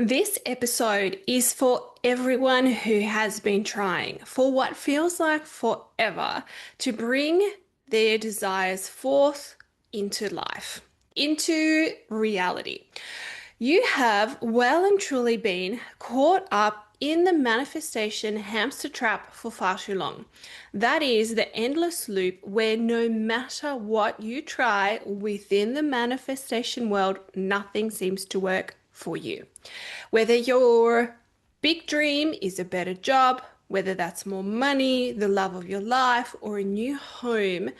This episode is for everyone who has been trying for what feels like forever to bring their desires forth into life, into reality. You have well and truly been caught up in the manifestation hamster trap for far too long. That is the endless loop where no matter what you try within the manifestation world, nothing seems to work for you. Whether your big dream is a better job, whether that's more money, the love of your life, or a new home,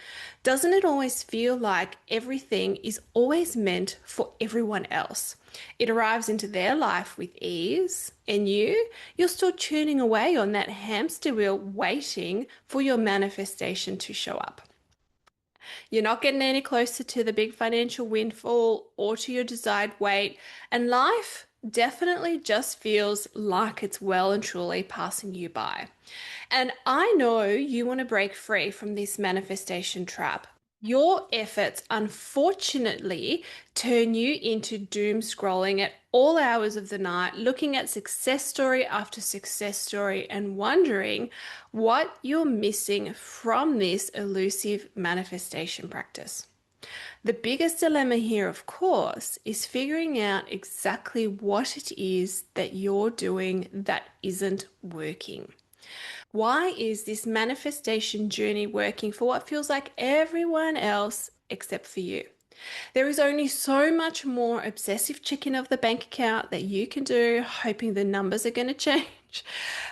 doesn't it always feel like everything is always meant for everyone else? It arrives into their life with ease, and you're still tuning away on that hamster wheel waiting for your manifestation to show up. You're not getting any closer to the big financial windfall or to your desired weight, and life definitely just feels like it's well and truly passing you by. And I know you want to break free from this manifestation trap. Your efforts, unfortunately, turn you into doom scrolling at all hours of the night, looking at success story after success story and wondering what you're missing from this elusive manifestation practice. The biggest dilemma here, of course, is figuring out exactly what it is that you're doing that isn't working. Why is this manifestation journey working for what feels like everyone else except for you? There is only so much more obsessive checking of the bank account that you can do, hoping the numbers are going to change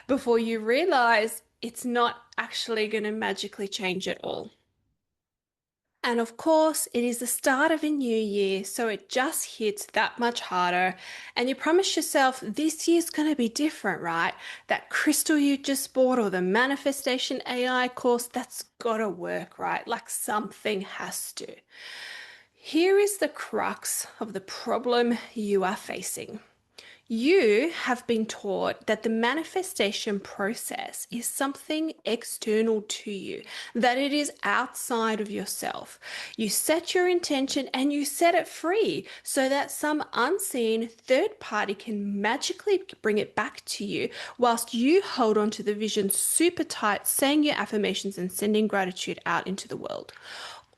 before you realize it's not actually going to magically change at all. And of course, it is the start of a new year, so it just hits that much harder. And you promise yourself this year's going to be different, right? That crystal you just bought or the manifestation AI course, that's got to work, right? Like something has to. Here is the crux of the problem you are facing. You have been taught that the manifestation process is something external to you, that it is outside of yourself. You set your intention and you set it free so that some unseen third party can magically bring it back to you whilst you hold on to the vision super tight, saying your affirmations and sending gratitude out into the world.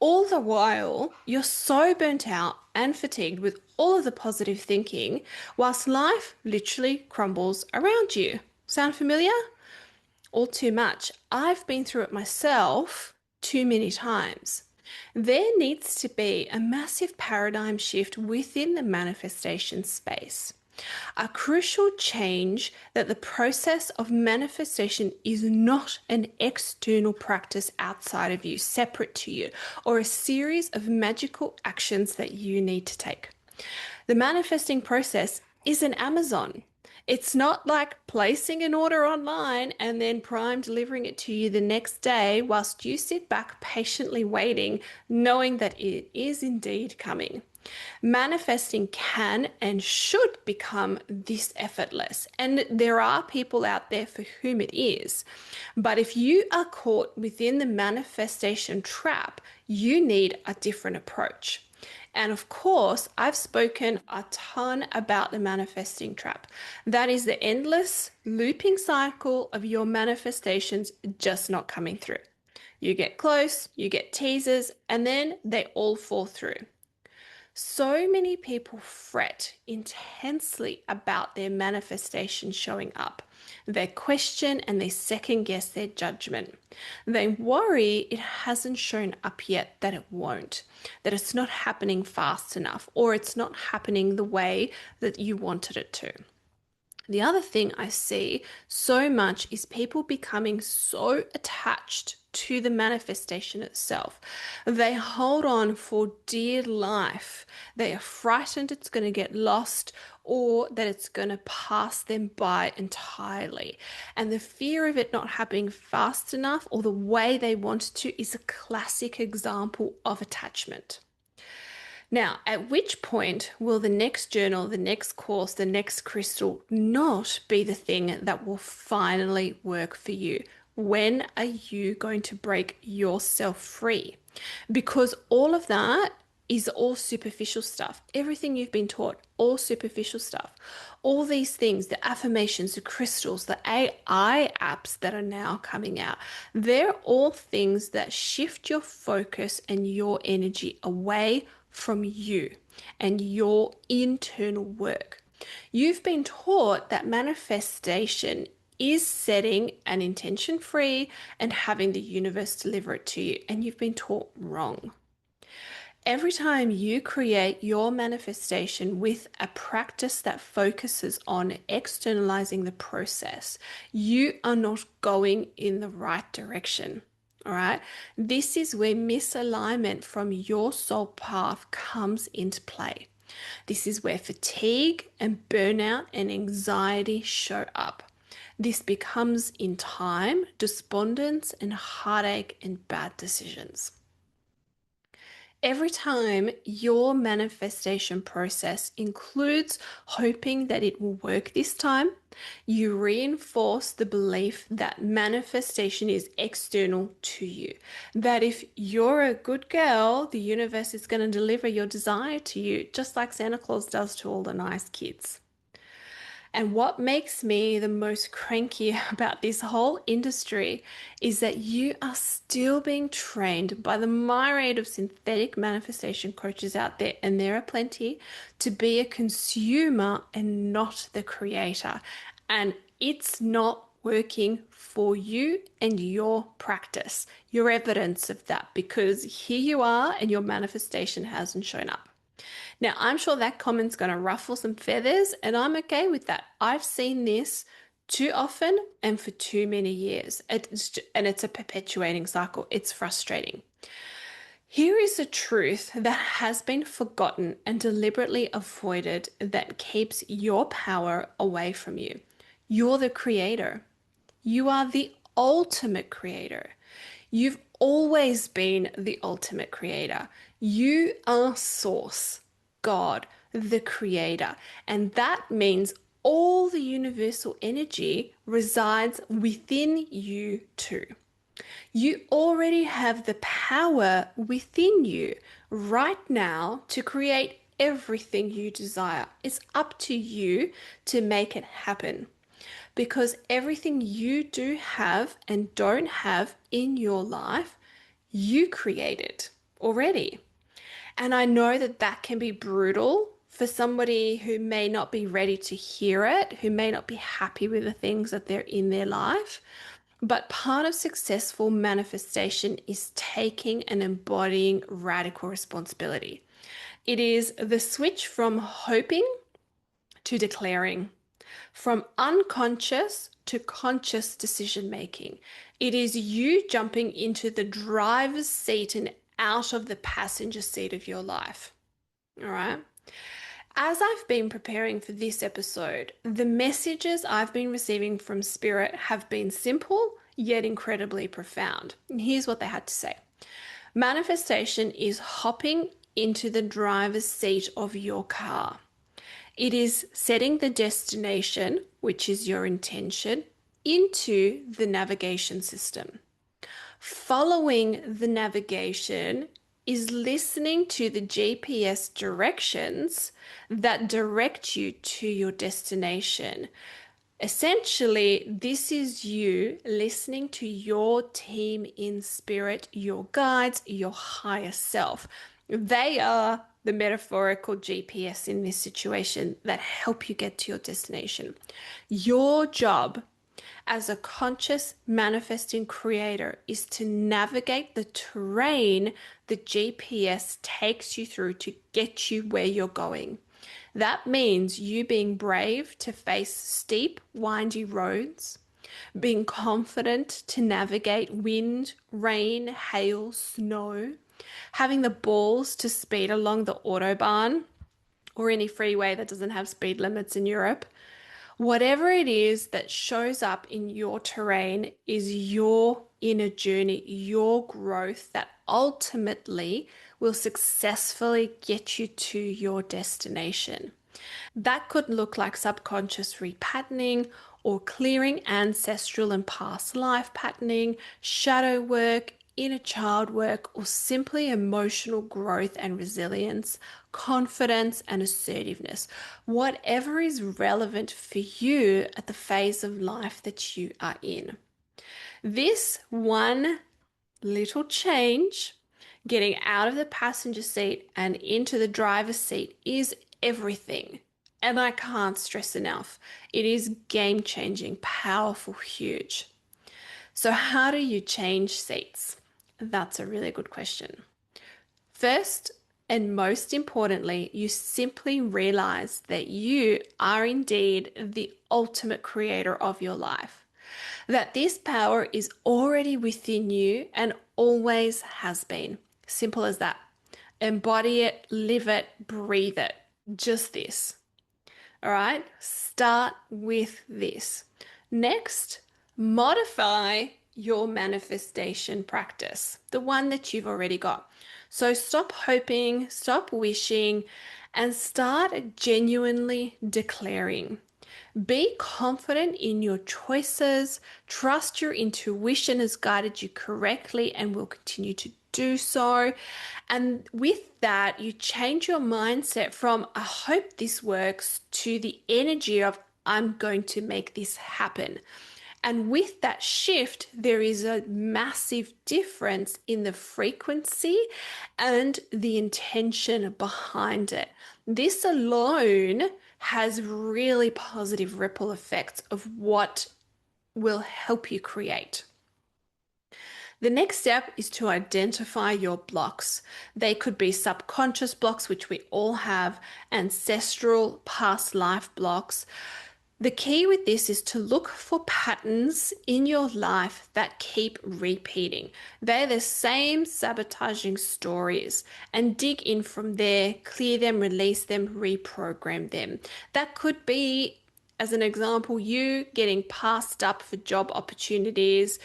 All the while, you're so burnt out and fatigued with all of the positive thinking, whilst life literally crumbles around you. Sound familiar? All too much. I've been through it myself too many times. There needs to be a massive paradigm shift within the manifestation space. A crucial change that the process of manifestation is not an external practice outside of you, separate to you, or a series of magical actions that you need to take. The manifesting process is an Amazon. It's not like placing an order online and then Prime delivering it to you the next day whilst you sit back patiently waiting, knowing that it is indeed coming. Manifesting can and should become this effortless, and there are people out there for whom it is. But if you are caught within the manifestation trap, you need a different approach. And of course, I've spoken a ton about the manifesting trap. That is the endless looping cycle of your manifestations just not coming through. You get close, you get teasers, and then they all fall through. So many people fret intensely about their manifestation showing up. They question and they second guess their judgment. They worry it hasn't shown up yet, that it won't, that it's not happening fast enough, or it's not happening the way that you wanted it to. The other thing I see so much is people becoming so attached to the manifestation itself. They hold on for dear life. They are frightened it's going to get lost or that it's going to pass them by entirely. And the fear of it not happening fast enough or the way they want to is a classic example of attachment. Now, at which point will the next journal, the next course, the next crystal not be the thing that will finally work for you? When are you going to break yourself free? Because all of that is all superficial stuff. Everything you've been taught, all superficial stuff. All these things, the affirmations, the crystals, the AI apps that are now coming out, they're all things that shift your focus and your energy away from you and your internal work. You've been taught that manifestation is setting an intention free and having the universe deliver it to you, and you've been taught wrong. Every time you create your manifestation with a practice that focuses on externalizing the process, you are not going in the right direction. All right. This is where misalignment from your soul path comes into play. This is where fatigue and burnout and anxiety show up. This becomes in time despondence and heartache and bad decisions. Every time your manifestation process includes hoping that it will work this time, you reinforce the belief that manifestation is external to you. That if you're a good girl, the universe is going to deliver your desire to you, just like Santa Claus does to all the nice kids. And what makes me the most cranky about this whole industry is that you are still being trained by the myriad of synthetic manifestation coaches out there, and there are plenty, to be a consumer and not the creator. And it's not working for you and your practice. You're evidence of that because here you are and your manifestation hasn't shown up. Now, I'm sure that comment's going to ruffle some feathers, and I'm okay with that. I've seen this too often and for too many years. It's a perpetuating cycle. It's frustrating. Here is a truth that has been forgotten and deliberately avoided that keeps your power away from you. You're the creator. You are the ultimate creator. You've always been the ultimate creator. You are source. God, the creator. And that means all the universal energy resides within you too. You already have the power within you right now to create everything you desire. It's up to you to make it happen because everything you do have and don't have in your life, you created already. And I know that that can be brutal for somebody who may not be ready to hear it, who may not be happy with the things that they're in their life. But part of successful manifestation is taking and embodying radical responsibility. It is the switch from hoping to declaring, from unconscious to conscious decision making. It is you jumping into the driver's seat and out of the passenger seat of your life. All right. As I've been preparing for this episode, the messages I've been receiving from Spirit have been simple yet incredibly profound. And here's what they had to say. Manifestation is hopping into the driver's seat of your car. It is setting the destination, which is your intention, into the navigation system. Following the navigation is listening to the GPS directions that direct you to your destination. Essentially, this is you listening to your team in spirit, your guides, your higher self. They are the metaphorical GPS in this situation that help you get to your destination. Your job as a conscious manifesting creator is to navigate the terrain the GPS takes you through to get you where you're going. That means you being brave to face steep, windy roads, being confident to navigate wind, rain, hail, snow, having the balls to speed along the Autobahn or any freeway that doesn't have speed limits in Europe. Whatever it is that shows up in your terrain is your inner journey, your growth that ultimately will successfully get you to your destination. That could look like subconscious repatterning or clearing ancestral and past life patterning, shadow work, inner child work, or simply emotional growth and resilience, confidence and assertiveness, whatever is relevant for you at the phase of life that you are in. This one little change, getting out of the passenger seat and into the driver's seat, is everything. And I can't stress enough. It is game changing, powerful, huge. So, how do you change seats? That's a really good question. First, and most importantly, you simply realize that you are indeed the ultimate creator of your life. That this power is already within you and always has been. Simple as that. Embody it, live it, breathe it. Just this. All right? Start with this. Next, modify your manifestation practice, the one that you've already got. So stop hoping, stop wishing, and start genuinely declaring. Be confident in your choices. Trust your intuition has guided you correctly and will continue to do so. And with that, you change your mindset from I hope this works to the energy of I'm going to make this happen. And with that shift, there is a massive difference in the frequency and the intention behind it. This alone has really positive ripple effects of what will help you create. The next step is to identify your blocks. They could be subconscious blocks, which we all have, ancestral past life blocks. The key with this is to look for patterns in your life that keep repeating. They're the same sabotaging stories, and dig in from there, clear them, release them, reprogram them. That could be, as an example, you getting passed up for job opportunities.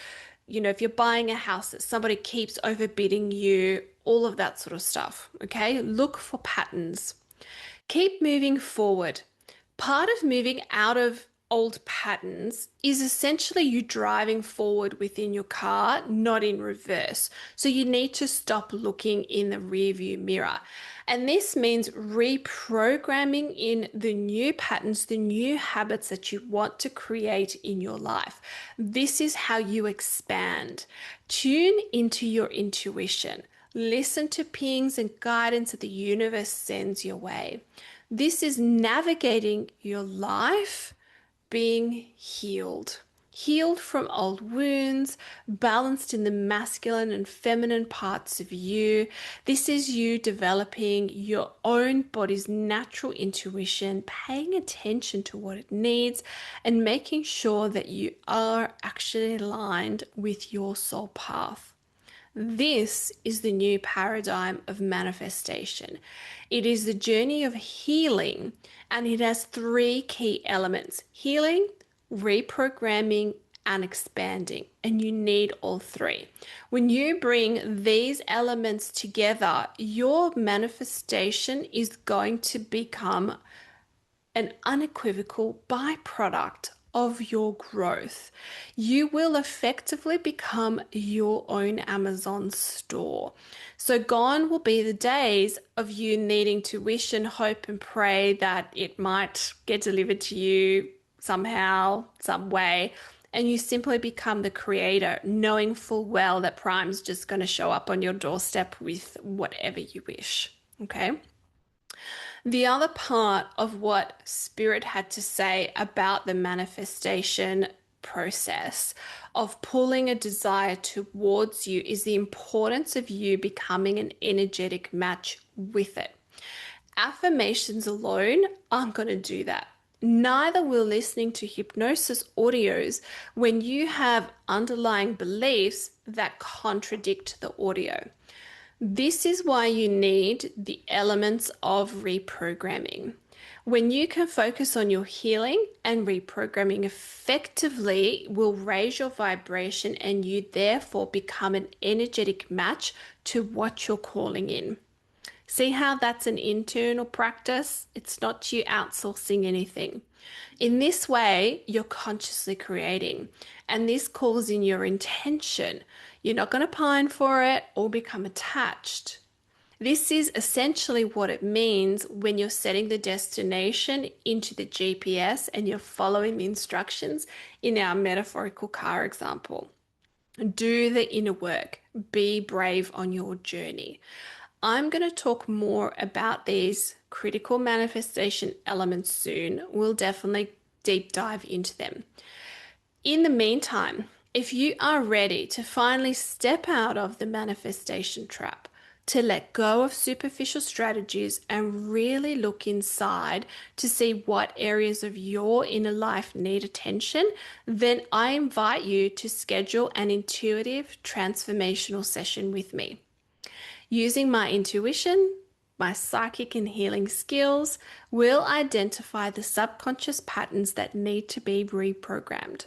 You know, if you're buying a house that somebody keeps overbidding you, all of that sort of stuff. Okay, look for patterns. Keep moving forward. Part of moving out of old patterns is essentially you driving forward within your car, not in reverse. So you need to stop looking in the rearview mirror. And this means reprogramming in the new patterns, the new habits that you want to create in your life. This is how you expand. Tune into your intuition. Listen to pings and guidance that the universe sends your way. This is navigating your life being healed. Healed from old wounds, balanced in the masculine and feminine parts of you. This is you developing your own body's natural intuition, paying attention to what it needs, and making sure that you are actually aligned with your soul path. This is the new paradigm of manifestation. It is the journey of healing, and it has three key elements: healing, reprogramming, and expanding. And you need all three. When you bring these elements together, your manifestation is going to become an unequivocal byproduct of your growth. You will effectively become your own Amazon store. So gone will be the days of you needing to wish and hope and pray that it might get delivered to you somehow, some way, and you simply become the creator, knowing full well that Prime's just going to show up on your doorstep with whatever you wish. Okay? The other part of what Spirit had to say about the manifestation process of pulling a desire towards you is the importance of you becoming an energetic match with it. Affirmations alone aren't going to do that. Neither will listening to hypnosis audios when you have underlying beliefs that contradict the audio. This is why you need the elements of reprogramming. When you can focus on your healing and reprogramming effectively will raise your vibration, and you therefore become an energetic match to what you're calling in. See how that's an internal practice? It's not you outsourcing anything. In this way, you're consciously creating, and this calls in your intention. You're not going to pine for it or become attached. This is essentially what it means when you're setting the destination into the GPS and you're following the instructions in our metaphorical car example. Do the inner work. Be brave on your journey. I'm going to talk more about these critical manifestation elements soon. We'll definitely deep dive into them. In the meantime, if you are ready to finally step out of the manifestation trap, to let go of superficial strategies and really look inside to see what areas of your inner life need attention, then I invite you to schedule an intuitive transformational session with me. Using my intuition, my psychic and healing skills, we'll identify the subconscious patterns that need to be reprogrammed.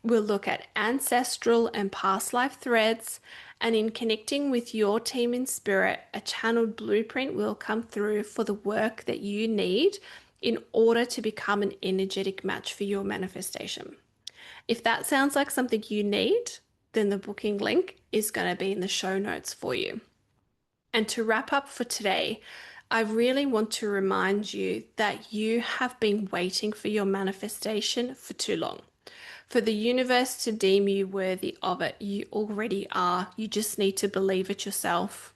We'll look at ancestral and past life threads, and in connecting with your team in spirit, a channeled blueprint will come through for the work that you need in order to become an energetic match for your manifestation. If that sounds like something you need, then the booking link is going to be in the show notes for you. And to wrap up for today, I really want to remind you that you have been waiting for your manifestation for too long. For the universe to deem you worthy of it, you already are. You just need to believe it yourself.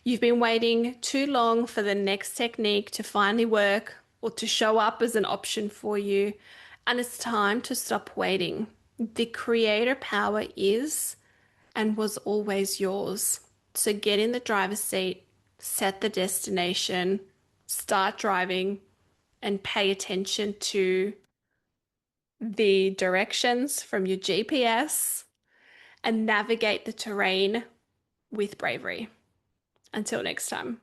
You've been waiting too long for the next technique to finally work or to show up as an option for you. And it's time to stop waiting. The creator power is and was always yours. So get in the driver's seat, set the destination, start driving, and pay attention to the directions from your GPS and navigate the terrain with bravery. Until next time.